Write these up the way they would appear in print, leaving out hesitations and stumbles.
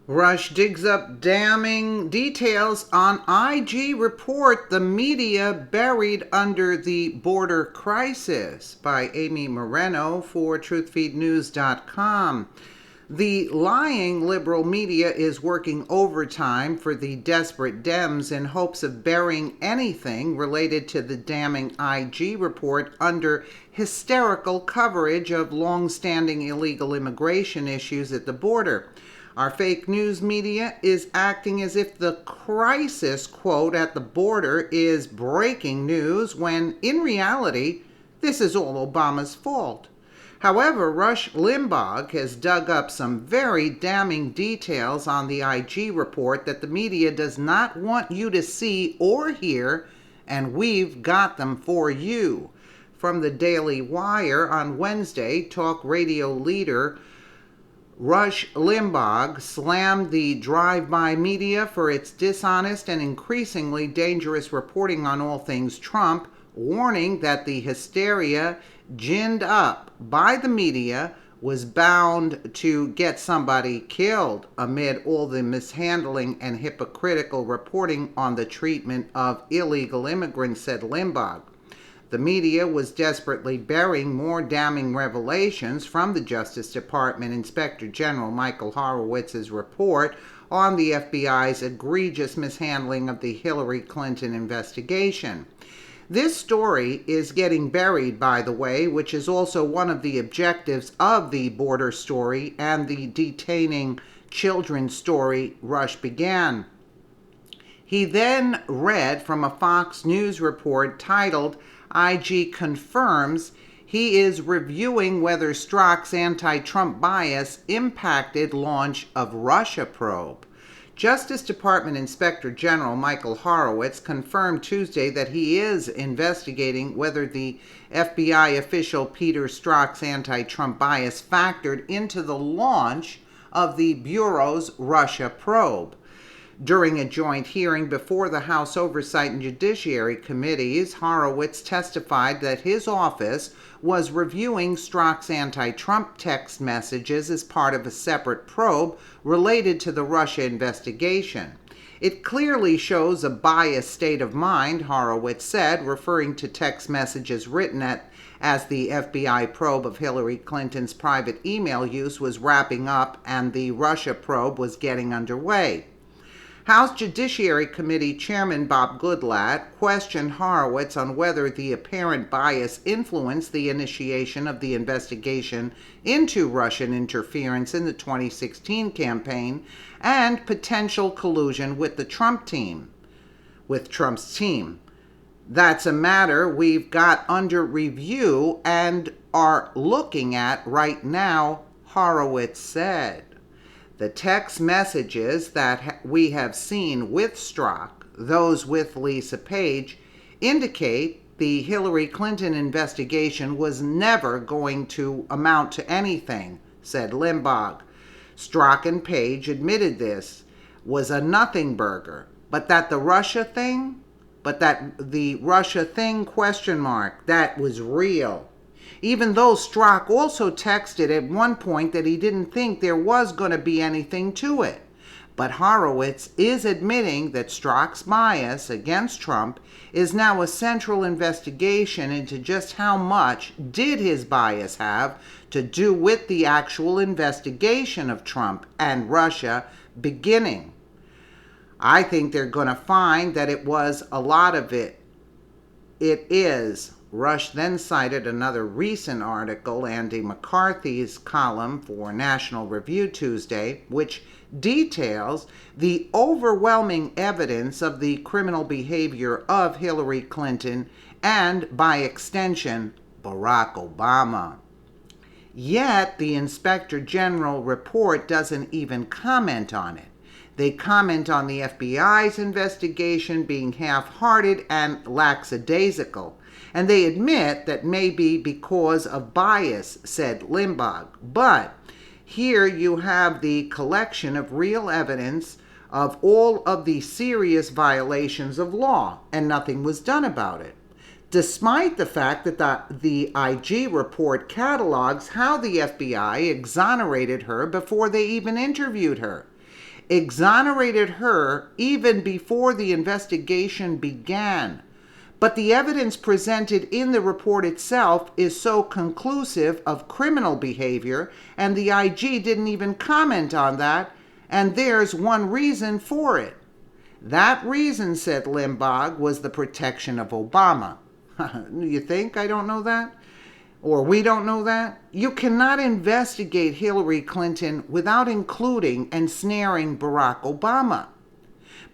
Rush digs up damning details on IG report the media buried under the border crisis by Amy Moreno for truthfeednews.com. The lying liberal media is working overtime for the desperate Dems in hopes of burying anything related to the damning IG report under hysterical coverage of long-standing illegal immigration issues at the border. Our fake news media is acting as if the crisis, quote, at the border is breaking news, when in reality, this is all Obama's fault. However, Rush Limbaugh has dug up some very damning details on the IG report that the media does not want you to see or hear, and we've got them for you. From the Daily Wire on Wednesday, talk radio leader Rush Limbaugh slammed the drive-by media for its dishonest and increasingly dangerous reporting on all things Trump, warning that the hysteria ginned up by the media was bound to get somebody killed amid all the mishandling and hypocritical reporting on the treatment of illegal immigrants, said Limbaugh. The media was desperately burying more damning revelations from the Justice Department Inspector General Michael Horowitz's report on the FBI's egregious mishandling of the Hillary Clinton investigation. This story is getting buried, by the way, which is also one of the objectives of the border story and the detaining children story Rush began. He then read from a Fox News report titled, IG confirms he is reviewing whether Strzok's anti-Trump bias impacted launch of Russia probe. Justice Department Inspector General Michael Horowitz confirmed Tuesday that he is investigating whether the FBI official Peter Strzok's anti-Trump bias factored into the launch of the Bureau's Russia probe. During a joint hearing before the House Oversight and Judiciary Committees, Horowitz testified that his office was reviewing Strzok's anti-Trump text messages as part of a separate probe related to the Russia investigation. It clearly shows a biased state of mind, Horowitz said, referring to text messages written as the FBI probe of Hillary Clinton's private email use was wrapping up and the Russia probe was getting underway. House Judiciary Committee Chairman Bob Goodlatte questioned Horowitz on whether the apparent bias influenced the initiation of the investigation into Russian interference in the 2016 campaign and potential collusion with Trump's team. That's a matter we've got under review and are looking at right now, Horowitz said. The text messages that we have seen with Strzok, those with Lisa Page, indicate the Hillary Clinton investigation was never going to amount to anything, said Limbaugh. Strzok and Page admitted this was a nothing burger, but that the Russia thing question mark, that was real. Even though Strzok also texted at one point that he didn't think there was going to be anything to it. But Horowitz is admitting that Strzok's bias against Trump is now a central investigation into just how much did his bias have to do with the actual investigation of Trump and Russia beginning. I think they're going to find that it was a lot of it. It is. Rush then cited another recent article, Andy McCarthy's column for National Review Tuesday, which details the overwhelming evidence of the criminal behavior of Hillary Clinton and, by extension, Barack Obama. Yet, the Inspector General report doesn't even comment on it. They comment on the FBI's investigation being half-hearted and lackadaisical. And they admit that may be because of bias, said Limbaugh. But here you have the collection of real evidence of all of the serious violations of law, and nothing was done about it. Despite the fact that the IG report catalogs how the FBI exonerated her before they even interviewed her. exonerated her even before the investigation began. But the evidence presented in the report itself is so conclusive of criminal behavior, and the IG didn't even comment on that, and there's one reason for it. That reason, said Limbaugh, was the protection of Obama. You think I don't know that? Or we don't know that? You cannot investigate Hillary Clinton without including and snaring Barack Obama.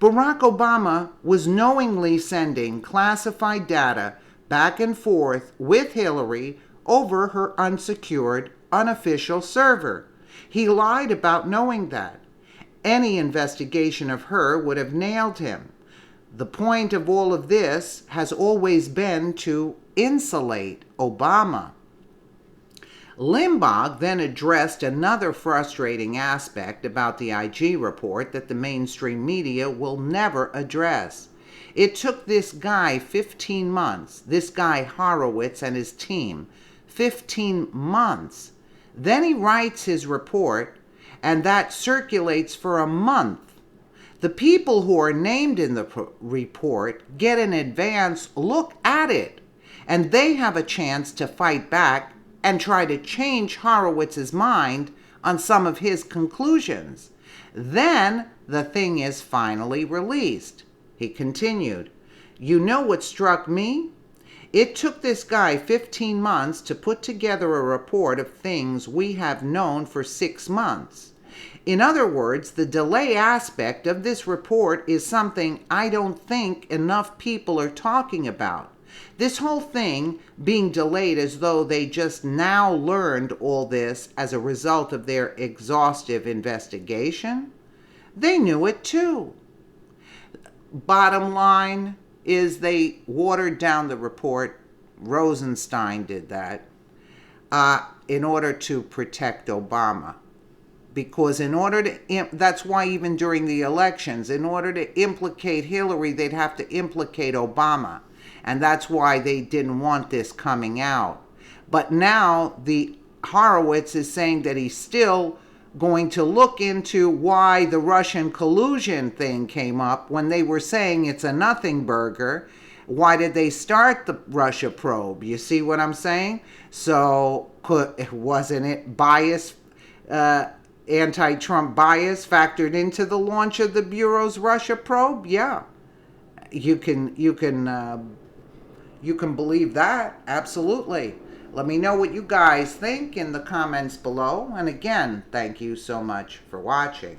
Barack Obama was knowingly sending classified data back and forth with Hillary over her unsecured, unofficial server. He lied about knowing that. Any investigation of her would have nailed him. The point of all of this has always been to insulate Obama. Limbaugh then addressed another frustrating aspect about the IG report that the mainstream media will never address. It took this guy 15 months, this guy Horowitz and his team, 15 months. Then he writes his report, and that circulates for a month. The people who are named in the report get an advance look at it, and they have a chance to fight back and try to change Horowitz's mind on some of his conclusions. Then the thing is finally released. He continued, "You know what struck me? It took this guy 15 months to put together a report of things we have known for 6 months. In other words, the delay aspect of this report is something I don't think enough people are talking about. This whole thing being delayed as though they just now learned all this as a result of their exhaustive investigation. They knew it too." Bottom line is they watered down the report. Rosenstein did that in order to protect Obama. Because that's why even during the elections, in order to implicate Hillary, they'd have to implicate Obama. And that's why they didn't want this coming out. But now the Horowitz is saying that he's still going to look into why the Russian collusion thing came up when they were saying it's a nothing burger. Why did they start the Russia probe? You see what I'm saying? So wasn't it bias, anti-Trump bias factored into the launch of the Bureau's Russia probe? Yeah, you can believe that, absolutely. Let me know what you guys think in the comments below. And again, thank you so much for watching.